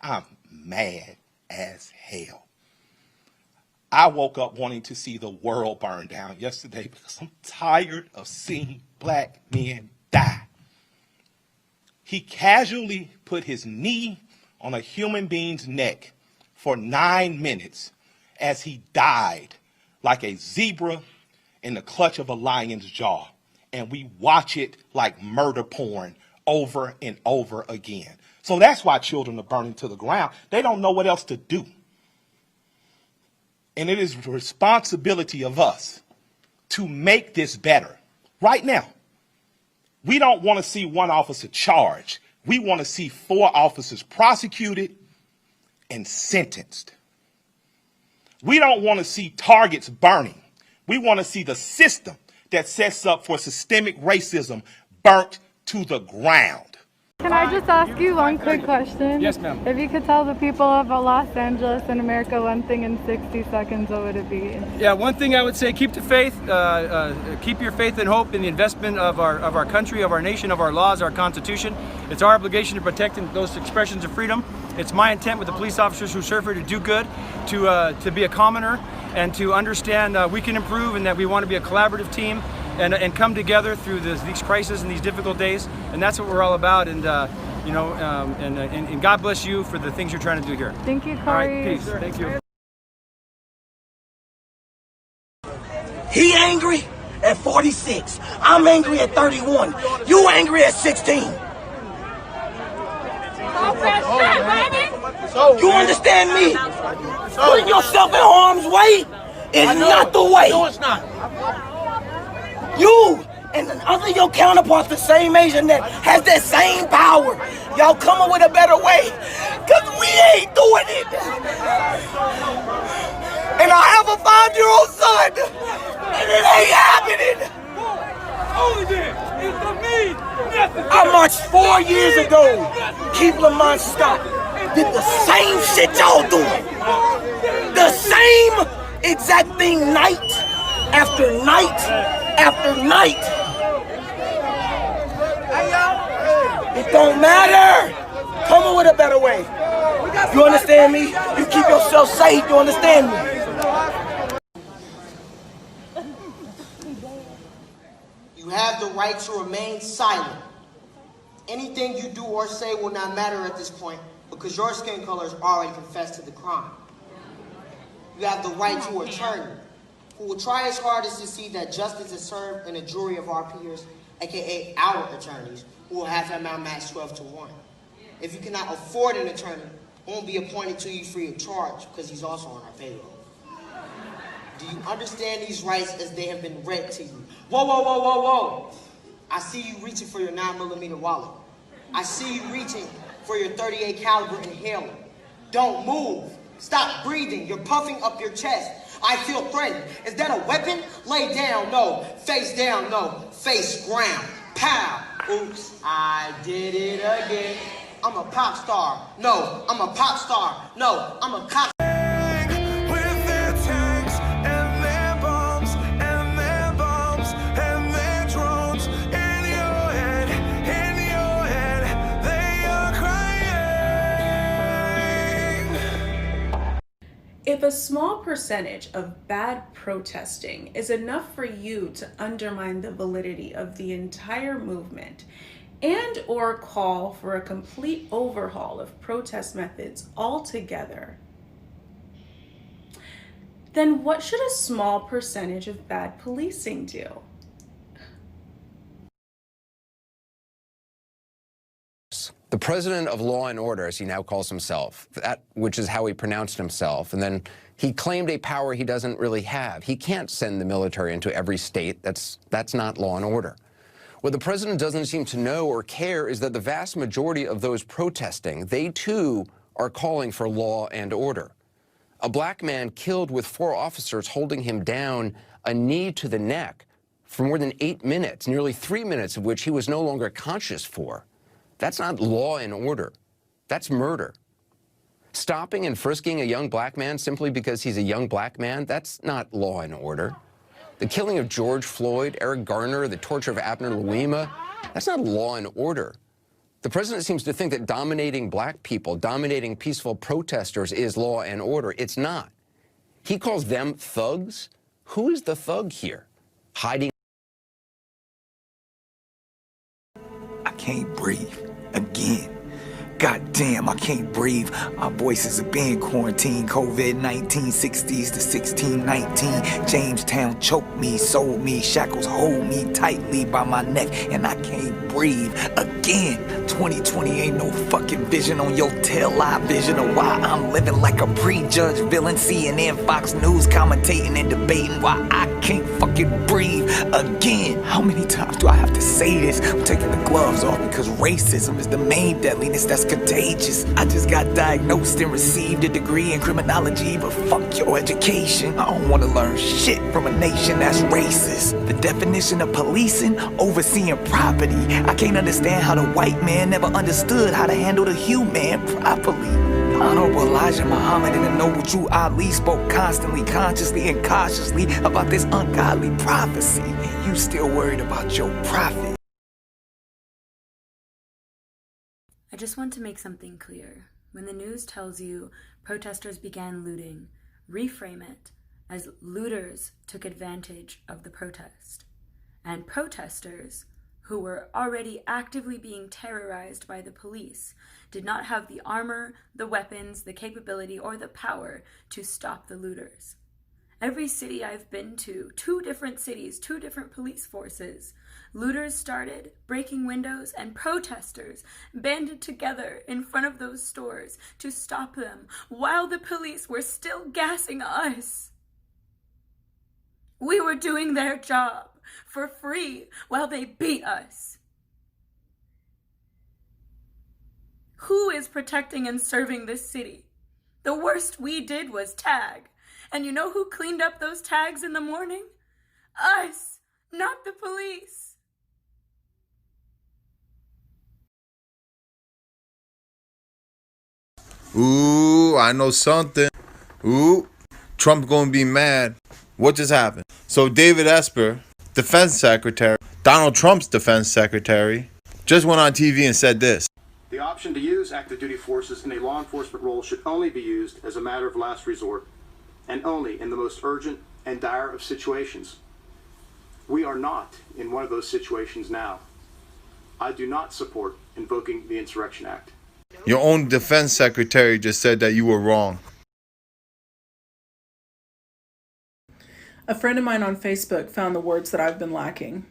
I'm mad as hell. I woke up wanting to see the world burn down yesterday because I'm tired of seeing black men die. He casually put his knee on a human being's neck for 9 minutes as he died like a zebra in the clutch of a lion's jaw. And we watch it like murder porn over and over again. So that's why children are burning to the ground. They don't know what else to do. And it is the responsibility of us to make this better right now. We don't want to see one officer charged. We want to see 4 officers prosecuted and sentenced. We don't want to see targets burning. We want to see the system that sets up for systemic racism burnt to the ground. Can I just ask you one quick question? Yes, ma'am. If you could tell the people of Los Angeles and America one thing in 60 seconds, what would it be? Yeah, one thing I would say, keep the faith, keep your faith and hope in the investment of our country, of our nation, of our laws, our Constitution. It's our obligation to protect those expressions of freedom. It's my intent with the police officers who serve here to do good, to be a commoner, and to understand we can improve and that we want to be a collaborative team and come together through these crises and these difficult days. And that's what we're all about. And and God bless you for the things you're trying to do here. Thank you, Corey. All right, peace. Thank you. He angry at 46. I'm angry at 31. You angry at 16. You understand me? Putting yourself in harm's way is not the way. No, it's not. You and other your counterparts the same age and that has that same power. Y'all come up with a better way. Cause we ain't doing it. And I have a 5-year-old son. And it ain't happening. I marched 4 years ago. Keep Lamont Scott did the same shit y'all doing. The same exact thing night after night after night. It don't matter. Come up with a better way. You understand me? You keep yourself safe. You understand me? You have the right to remain silent. Anything you do or say will not matter at this point because your skin color has already confessed to the crime. You have the right to an attorney who will try his hardest to see that justice is served in a jury of our peers, aka our attorneys, who will have him outmatched 12-1. If you cannot afford an attorney, he won't be appointed to you free of charge because he's also on our payroll. Do you understand these rights as they have been read to you? Whoa, whoa, whoa, whoa, whoa. I see you reaching for your 9mm wallet. I see you reaching for your .38 caliber inhaler. Don't move. Stop breathing. You're puffing up your chest. I feel threatened. Is that a weapon? Lay down. No. Face down. No. Face ground. Pow. Oops. I did it again. I'm a pop star. No. I'm a pop star. No. I'm a cop. If a small percentage of bad protesting is enough for you to undermine the validity of the entire movement and or call for a complete overhaul of protest methods altogether, then what should a small percentage of bad policing do? The president of law and order, as he now calls himself, which is how he pronounced himself, and then he claimed a power he doesn't really have. He can't send the military into every state. That's not law and order. What the president doesn't seem to know or care is that the vast majority of those protesting, they too are calling for law and order. A black man killed with 4 officers holding him down, a knee to the neck, for more than 8 minutes, nearly 3 minutes of which he was no longer conscious for. That's not law and order. That's murder. Stopping and frisking a young black man simply because he's a young black man, that's not law and order. The killing of George Floyd, Eric Garner, the torture of Abner Louima, that's not law and order. The president seems to think that dominating black people, dominating peaceful protesters is law and order. It's not. He calls them thugs. Who is the thug here? Hiding. I can't breathe again. God damn, I can't breathe. Our voices have been quarantined. COVID-19, 60s to 1619. Jamestown choked me, sold me, shackles hold me tightly by my neck, and I can't breathe again. 2020 ain't no fucking vision on your tail eye vision of why I'm living like a prejudged villain. CNN, Fox News commentating and debating why I can't fucking breathe again. How many times do I have to say this? I'm taking the gloves off because racism is the main deadliness that's contagious. I just got diagnosed and received a degree in criminology, but fuck your education. I don't want to learn shit from a nation that's racist. The definition of policing, overseeing property. I can't understand how the white man never understood how to handle the human properly. Honorable Elijah Muhammad and the noble Drew Ali spoke constantly, consciously, and cautiously about this ungodly prophecy. And you still worried about your prophet. I just want to make something clear. When the news tells you protesters began looting, reframe it as looters took advantage of the protest. And protesters, who were already actively being terrorized by the police, did not have the armor, the weapons, the capability, or the power to stop the looters. Every city I've been to, 2 different cities, 2 different police forces, looters started breaking windows and protesters banded together in front of those stores to stop them while the police were still gassing us. We were doing their job for free while they beat us. Who is protecting and serving this city? The worst we did was tag. And you know who cleaned up those tags in the morning? Us, not the police. Ooh, I know something. Ooh, Trump gonna be mad. What just happened? So David Esper, defense secretary, Donald Trump's defense secretary, just went on TV and said this. The option to use active duty forces in a law enforcement role should only be used as a matter of last resort, and only in the most urgent and dire of situations. We are not in one of those situations now. I do not support invoking the Insurrection Act. Your own defense secretary just said that you were wrong. A friend of mine on Facebook found the words that I've been lacking.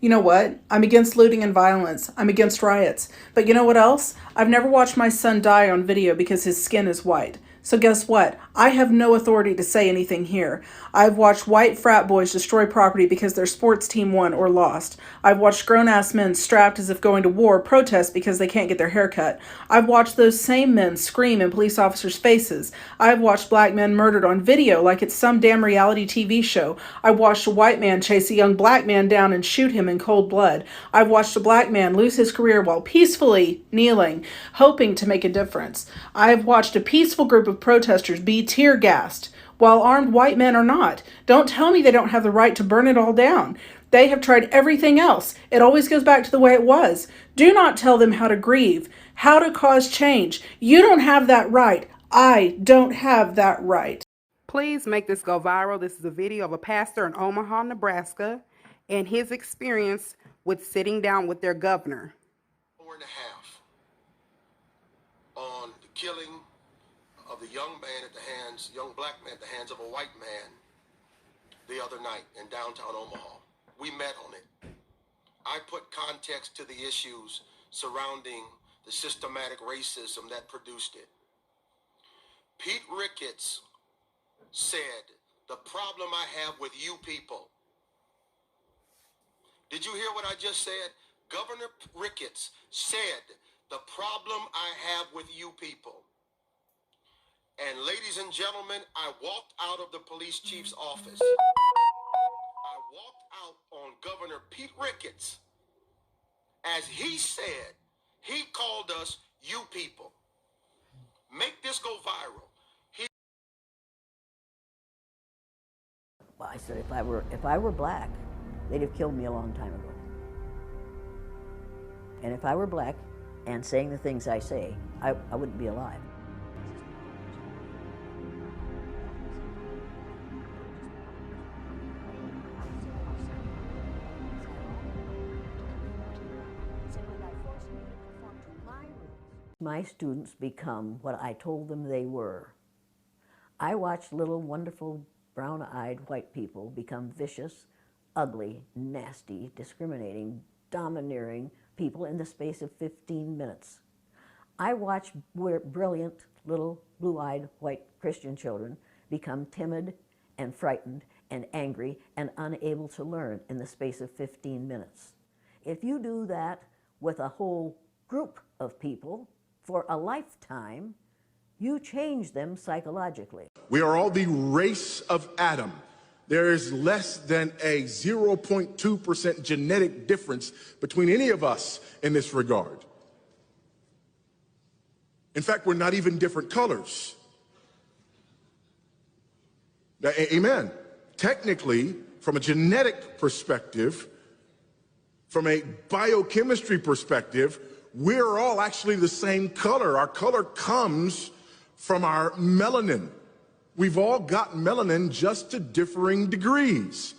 You know what? I'm against looting and violence. I'm against riots. But you know what else? I've never watched my son die on video because his skin is white. So guess what? I have no authority to say anything here. I've watched white frat boys destroy property because their sports team won or lost. I've watched grown-ass men strapped as if going to war protest because they can't get their hair cut. I've watched those same men scream in police officers' faces. I've watched black men murdered on video like it's some damn reality TV show. I've watched a white man chase a young black man down and shoot him in cold blood. I've watched a black man lose his career while peacefully kneeling, hoping to make a difference. I've watched a peaceful group of protesters be tear gassed while armed white men are not. Don't tell me they don't have the right to burn it all down. They have tried everything else. It always goes back to the way it was. Do not tell them how to grieve, how to cause change. You don't have that right. I don't have that right. Please make this go viral. This is a video of a pastor in Omaha, Nebraska, and his experience with sitting down with their governor. 4.5 on the killing of the young black man at the hands of a white man the other night in downtown Omaha. We met on it. I put context to the issues surrounding the systematic racism that produced it. Pete Ricketts said, "The problem I have with you people." Did you hear what I just said? Governor Ricketts said, "The problem I have with you people." And ladies and gentlemen, I walked out of the police chief's office. I walked out on Governor Pete Ricketts. As he said, he called us you people. Make this go viral. Well, I said if I were black, they'd have killed me a long time ago. And if I were black, and saying the things I say, I wouldn't be alive. My students become what I told them they were. I watched little wonderful brown-eyed white people become vicious, ugly, nasty, discriminating, domineering people in the space of 15 minutes. I watched brilliant little blue-eyed white Christian children become timid and frightened and angry and unable to learn in the space of 15 minutes. If you do that with a whole group of people for a lifetime, you change them psychologically. We are all the race of Adam. There is less than a 0.2% genetic difference between any of us in this regard. In fact, we're not even different colors. Amen. Technically, from a genetic perspective, from a biochemistry perspective, we're all actually the same color. Our color comes from our melanin. We've all got melanin, just to differing degrees.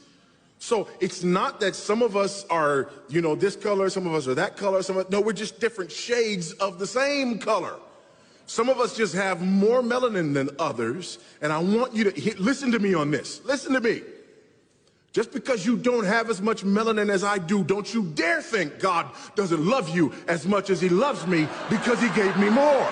So it's not that some of us are, this color, some of us are that color, no, we're just different shades of the same color. Some of us just have more melanin than others, and I want you to listen to me on this. Listen to me. Just because you don't have as much melanin as I do, don't you dare think God doesn't love you as much as he loves me, because he gave me more.